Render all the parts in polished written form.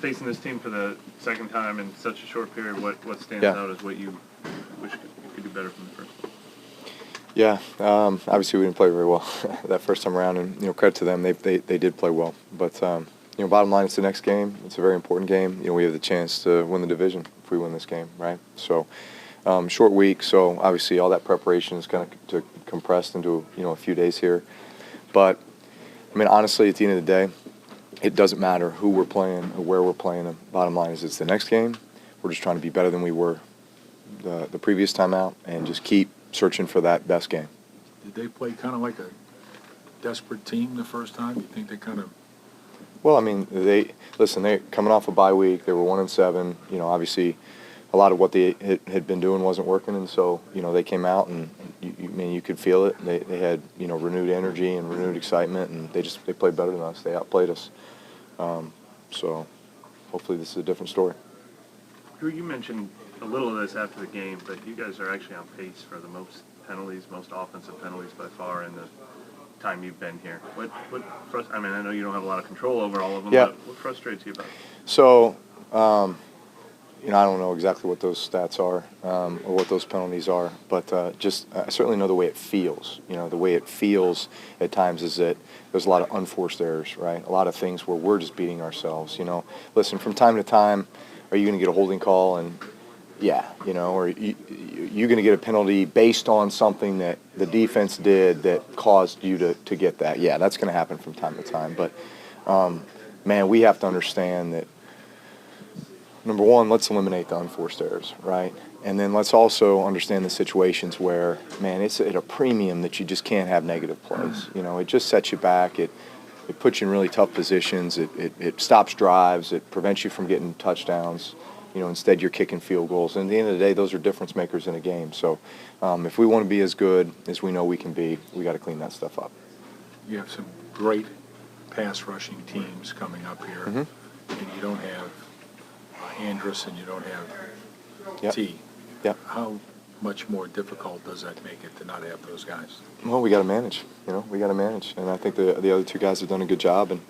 facing this team for the second time in such a short period, what stands out as what you wish you could do better from the first one? Yeah, obviously we didn't play very well that first time around, and credit to them, they did play well. But bottom line, it's the next game. It's a very important game. We have the chance to win the division if we win this game, right? So short week, so obviously all that preparation is kind of compressed into a few days here. But I mean, honestly, at the end of the day, it doesn't matter who we're playing or where we're playing. The bottom line is it's the next game. We're just trying to be better than we were the previous time out and just keep searching for that best game. Did they play kind of like a desperate team the first time? You think they kind of... Well, I mean, they're coming off a bye week. They were 1-7. Obviously, a lot of what they had been doing wasn't working, and so they came out and you could feel it. They had renewed energy and renewed excitement, and they played better than us. They outplayed us. So hopefully this is a different story. Drew, you mentioned a little of this after the game, but you guys are actually on pace for the most penalties, most offensive penalties by far in the time you've been here. I mean, I know you don't have a lot of control over all of them, but what frustrates you about it? So, I don't know exactly what those stats are or what those penalties are, but I certainly know the way it feels. The way it feels at times is that there's a lot of unforced errors, right? A lot of things where we're just beating ourselves. Listen, from time to time, are you going to get a holding call and or you're going to get a penalty based on something that the defense did that caused you to get that. Yeah, that's going to happen from time to time. But, man, we have to understand that, number one, let's eliminate the unforced errors, right? And then let's also understand the situations where, man, it's at a premium that you just can't have negative plays. It just sets you back. It puts you in really tough positions. It stops drives. It prevents you from getting touchdowns. Instead you're kicking field goals. And at the end of the day, those are difference makers in a game. So if we want to be as good as we know we can be, we got to clean that stuff up. You have some great pass rushing teams coming up here, and you don't have Andrus and you don't have T. Yep. How much more difficult does that make it to not have those guys? Well, we got to manage. We got to manage. And I think the other two guys have done a good job. And,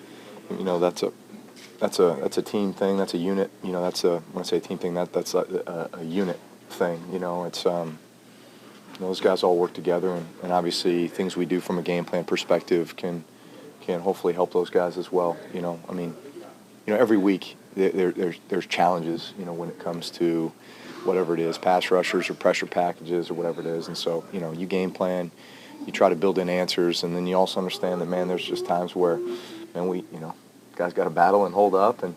that's a team thing. That's a unit. When I say team thing, that's a unit thing. It's those guys all work together, and obviously things we do from a game plan perspective can hopefully help those guys as well. Every week there's challenges. When it comes to whatever it is, pass rushers or pressure packages or whatever it is, and so you game plan, you try to build in answers, and then you also understand that, man, there's just times where, man, guys got to battle and hold up, and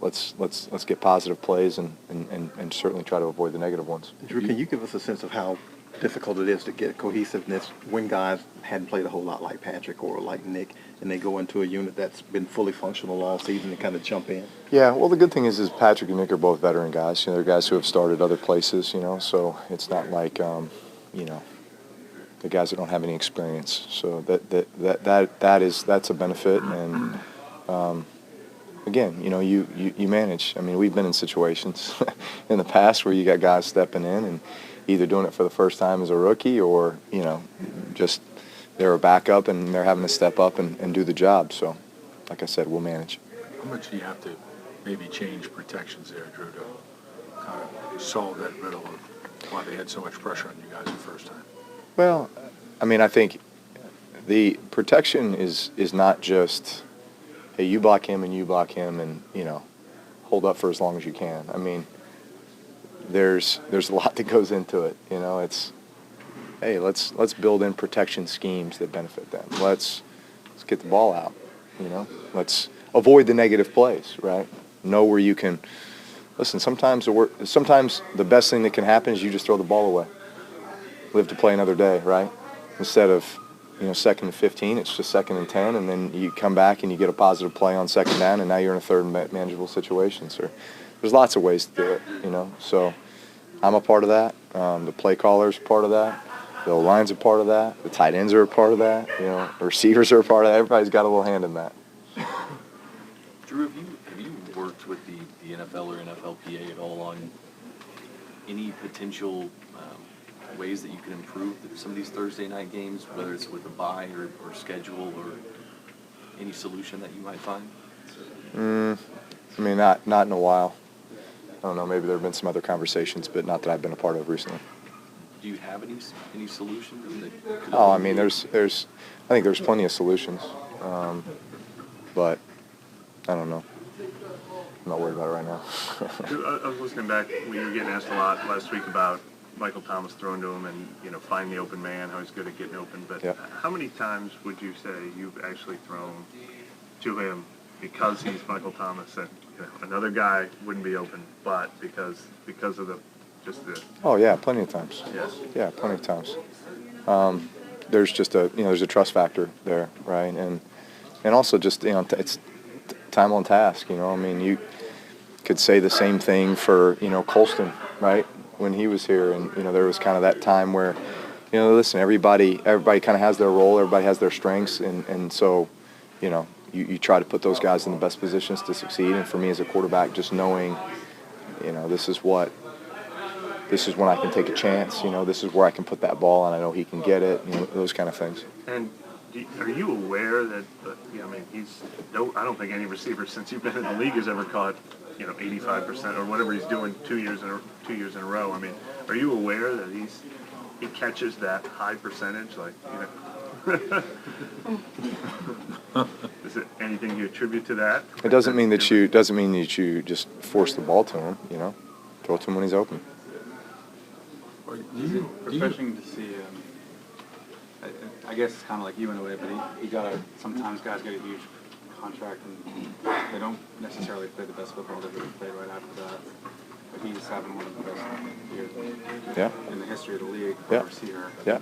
let's get positive plays and certainly try to avoid the negative ones. Drew, can you give us a sense of how difficult it is to get cohesiveness when guys hadn't played a whole lot like Patrick or like Nick, and they go into a unit that's been fully functional all season and kind of jump in? Yeah, well, the good thing is Patrick and Nick are both veteran guys. They're guys who have started other places, so it's not like, the guys that don't have any experience. So that's a benefit, and again, you manage. I mean, we've been in situations in the past where you got guys stepping in and either doing it for the first time as a rookie or just they're a backup and they're having to step up and do the job. So, like I said, we'll manage. How much do you have to maybe change protections there, Drew, to kind of solve that riddle of why they had so much pressure on you guys the first time? Well, I mean, I think the protection is not just, hey, you block him and, hold up for as long as you can. I mean, there's a lot that goes into it. It's, hey, let's build in protection schemes that benefit them. Let's get the ball out, Let's avoid the negative plays, right? Know where you can, listen, sometimes the best thing that can happen is you just throw the ball away. Live to play another day, right? Instead of, 2nd and 15, it's just 2nd and 10, and then you come back and you get a positive play on 2nd down, and now you're in a third manageable situation. So there's lots of ways to do it, So I'm a part of that. The play caller's a part of that. The O-line's a part of that. The tight ends are a part of that. The receivers are a part of that. Everybody's got a little hand in that. Drew, have you worked with the NFL or NFLPA at all on any potential ways that you can improve some of these Thursday night games, whether it's with a bye or schedule or any solution that you might find? I mean, not in a while. I don't know. Maybe there have been some other conversations, but not that I've been a part of recently. Do you have any solutions that could Oh, I mean, alleviate- I think there's plenty of solutions, but I don't know. I'm not worried about it right now. I was listening back when you were getting asked a lot last week about Michael Thomas throwing to him and, find the open man, how he's good at getting open. But Yep. how many times would you say you've actually thrown to him because he's Michael Thomas and another guy wouldn't be open, but because of the Oh yeah, plenty of times. yes. Yeah, plenty of times. There's just there's a trust factor there, right? And also just it's time on task. I mean, you could say the same thing for Colston, right? When he was here, and there was kind of that time where listen, everybody kind of has their role, everybody has their strengths, and so you try to put those guys in the best positions to succeed. And for me as a quarterback, just knowing this is when I can take a chance. This is where I can put that ball, and I know he can get it. Those kind of things. And are you aware that, I mean, I don't think any receiver since you've been in the league has ever caught, 85% or whatever he's doing 2 years in a row. I mean, are you aware that he catches that high percentage? Like, is it anything you attribute to that? It doesn't mean that you just force the ball to him. Throw it to him when he's open. Is it refreshing to see? I guess it's kind of like you in a way, but sometimes guys get a huge contract and they don't necessarily play the best football they've ever played right after that. But he's having one of the best years in the history of the league for a receiver. Yeah.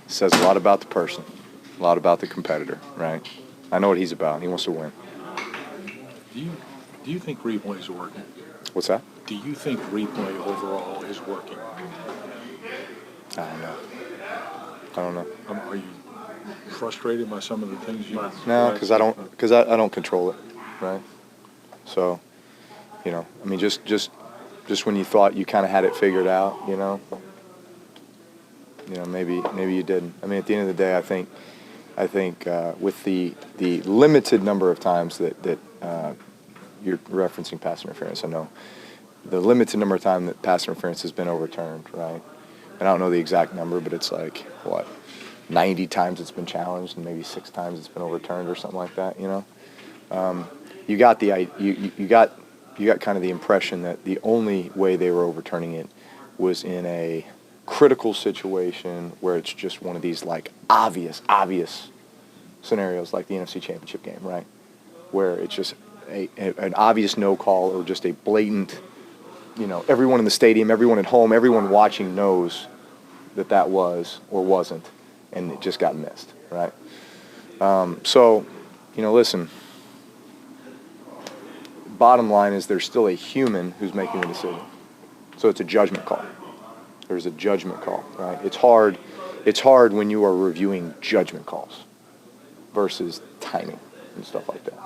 Says a lot about the person, a lot about the competitor, right? I know what he's about. He wants to win. Do you think replay is working? What's that? Do you think replay overall is working? I don't know. Are you frustrated by some of the things you? No, because I don't control it, right? So, I mean, just when you thought you kind of had it figured out, maybe you didn't. I mean, at the end of the day, I think with the limited number of times that you're referencing pass interference, I know the limited number of times that pass interference has been overturned, right? And I don't know the exact number, but it's like 90 times it's been challenged, and maybe 6 times it's been overturned, or something like that. You got you got kind of the impression that the only way they were overturning it was in a critical situation where it's just one of these like obvious scenarios, like the NFC Championship game, right? Where it's just an obvious no call, or just a blatant, everyone in the stadium, everyone at home, everyone watching knows that was or wasn't, and it just got missed, right? So, listen, bottom line is there's still a human who's making the decision. So it's a judgment call. There's a judgment call, right? It's hard when you are reviewing judgment calls versus timing and stuff like that.